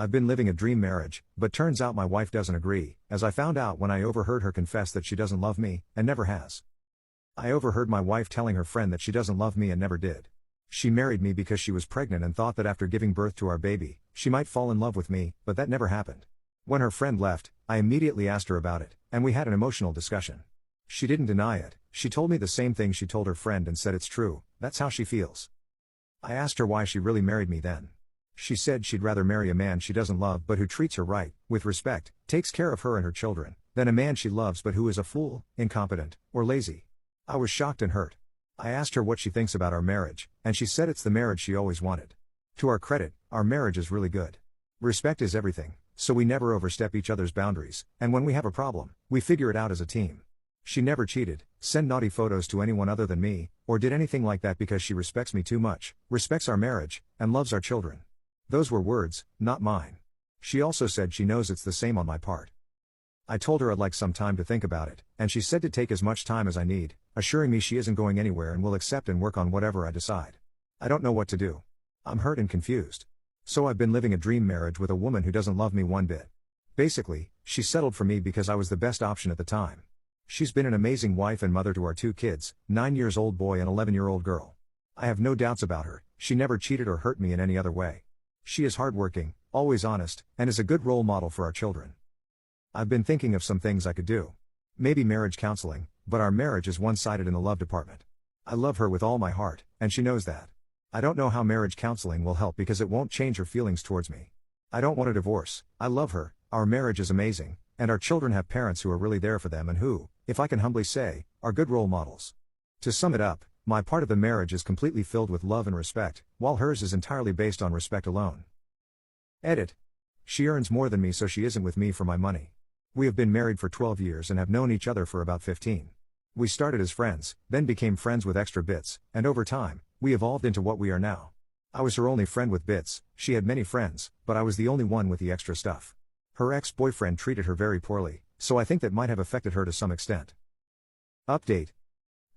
I've been living a dream marriage, but turns out my wife doesn't agree, as I found out when I overheard her confess that she doesn't love me, and never has. I overheard my wife telling her friend that she doesn't love me and never did. She married me because she was pregnant and thought that after giving birth to our baby, she might fall in love with me, but that never happened. When her friend left, I immediately asked her about it, and we had an emotional discussion. She didn't deny it, she told me the same thing she told her friend and said it's true, that's how she feels. I asked her why she really married me then. She said she'd rather marry a man she doesn't love but who treats her right, with respect, takes care of her and her children, than a man she loves but who is a fool, incompetent, or lazy. I was shocked and hurt. I asked her what she thinks about our marriage, and she said it's the marriage she always wanted. To our credit, our marriage is really good. Respect is everything, so we never overstep each other's boundaries, and when we have a problem, we figure it out as a team. She never cheated, sent naughty photos to anyone other than me, or did anything like that because she respects me too much, respects our marriage, and loves our children. Those were words, not mine. She also said she knows it's the same on my part. I told her I'd like some time to think about it, and she said to take as much time as I need, assuring me she isn't going anywhere and will accept and work on whatever I decide. I don't know what to do. I'm hurt and confused. So I've been living a dream marriage with a woman who doesn't love me one bit. Basically, she settled for me because I was the best option at the time. She's been an amazing wife and mother to our 2 kids, 9-year-old boy and 11-year-old girl. I have no doubts about her, she never cheated or hurt me in any other way. She is hardworking, always honest, and is a good role model for our children. I've been thinking of some things I could do. Maybe marriage counseling, but our marriage is one-sided in the love department. I love her with all my heart, and she knows that. I don't know how marriage counseling will help because it won't change her feelings towards me. I don't want a divorce, I love her, our marriage is amazing, and our children have parents who are really there for them and who, if I can humbly say, are good role models. To sum it up, my part of the marriage is completely filled with love and respect, while hers is entirely based on respect alone. Edit. She earns more than me so she isn't with me for my money. We have been married for 12 years and have known each other for about 15. We started as friends, then became friends with extra bits, and over time, we evolved into what we are now. I was her only friend with bits, she had many friends, but I was the only one with the extra stuff. Her ex-boyfriend treated her very poorly, so I think that might have affected her to some extent. Update.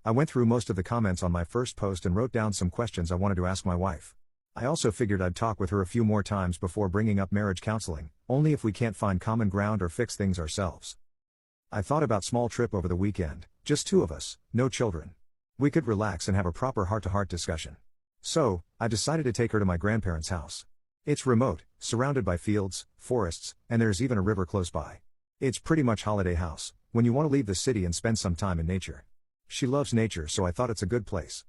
I went through most of the comments on my first post and wrote down some questions I wanted to ask my wife. I also figured I'd talk with her a few more times before bringing up marriage counseling, only if we can't find common ground or fix things ourselves. I thought about small trip over the weekend, just 2 of us, no children. We could relax and have a proper heart-to-heart discussion. So, I decided to take her to my grandparents' house. It's remote, surrounded by fields, forests, and there's even a river close by. It's pretty much holiday house, when you want to leave the city and spend some time in nature. She loves nature, so I thought it's a good place.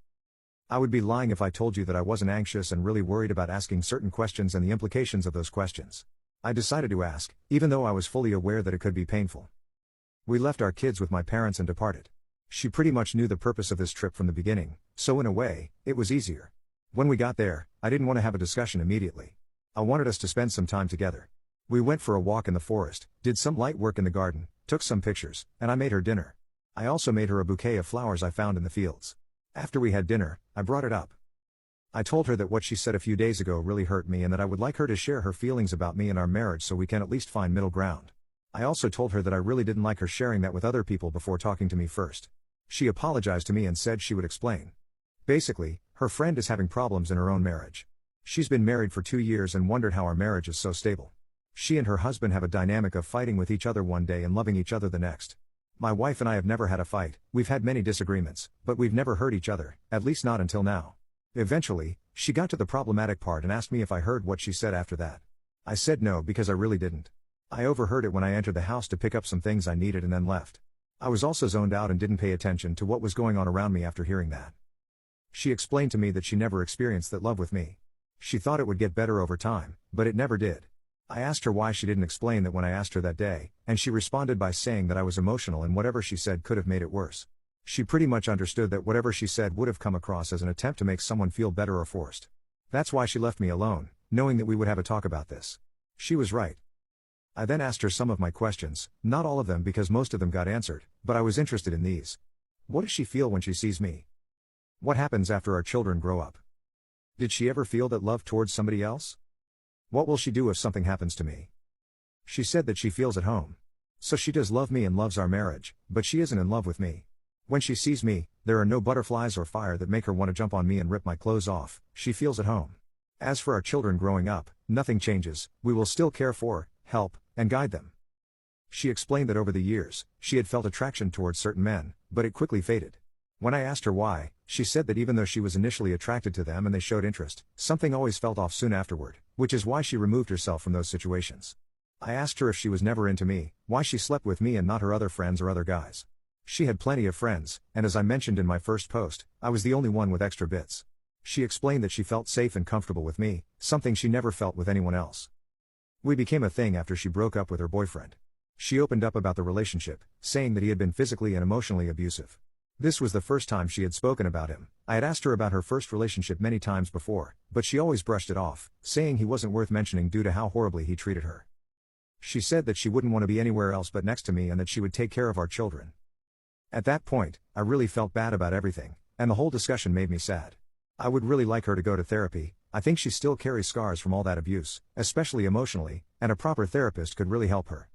I would be lying if I told you that I wasn't anxious and really worried about asking certain questions and the implications of those questions. I decided to ask, even though I was fully aware that it could be painful. We left our kids with my parents and departed. She pretty much knew the purpose of this trip from the beginning, so in a way, it was easier. When we got there, I didn't want to have a discussion immediately. I wanted us to spend some time together. We went for a walk in the forest, did some light work in the garden, took some pictures, and I made her dinner. I also made her a bouquet of flowers I found in the fields. After we had dinner, I brought it up. I told her that what she said a few days ago really hurt me and that I would like her to share her feelings about me and our marriage so we can at least find middle ground. I also told her that I really didn't like her sharing that with other people before talking to me first. She apologized to me and said she would explain. Basically, her friend is having problems in her own marriage. She's been married for 2 years and wondered how our marriage is so stable. She and her husband have a dynamic of fighting with each other one day and loving each other the next. My wife and I have never had a fight, we've had many disagreements, but we've never hurt each other, at least not until now. Eventually, she got to the problematic part and asked me if I heard what she said after that. I said no because I really didn't. I overheard it when I entered the house to pick up some things I needed and then left. I was also zoned out and didn't pay attention to what was going on around me after hearing that. She explained to me that she never experienced that love with me. She thought it would get better over time, but it never did. I asked her why she didn't explain that when I asked her that day, and she responded by saying that I was emotional and whatever she said could have made it worse. She pretty much understood that whatever she said would have come across as an attempt to make someone feel better or forced. That's why she left me alone, knowing that we would have a talk about this. She was right. I then asked her some of my questions, not all of them because most of them got answered, but I was interested in these. What does she feel when she sees me? What happens after our children grow up? Did she ever feel that love towards somebody else? What will she do if something happens to me? She said that she feels at home. So she does love me and loves our marriage, but she isn't in love with me. When she sees me, there are no butterflies or fire that make her want to jump on me and rip my clothes off, she feels at home. As for our children growing up, nothing changes, we will still care for, help, and guide them. She explained that over the years, she had felt attraction towards certain men, but it quickly faded. When I asked her why, she said that even though she was initially attracted to them and they showed interest, something always felt off soon afterward, which is why she removed herself from those situations. I asked her if she was never into me, why she slept with me and not her other friends or other guys. She had plenty of friends, and as I mentioned in my first post, I was the only one with extra bits. She explained that she felt safe and comfortable with me, something she never felt with anyone else. We became a thing after she broke up with her boyfriend. She opened up about the relationship, saying that he had been physically and emotionally abusive. This was the first time she had spoken about him. I had asked her about her first relationship many times before, but she always brushed it off, saying he wasn't worth mentioning due to how horribly he treated her. She said that she wouldn't want to be anywhere else but next to me and that she would take care of our children. At that point, I really felt bad about everything, and the whole discussion made me sad. I would really like her to go to therapy. I think she still carries scars from all that abuse, especially emotionally, and a proper therapist could really help her.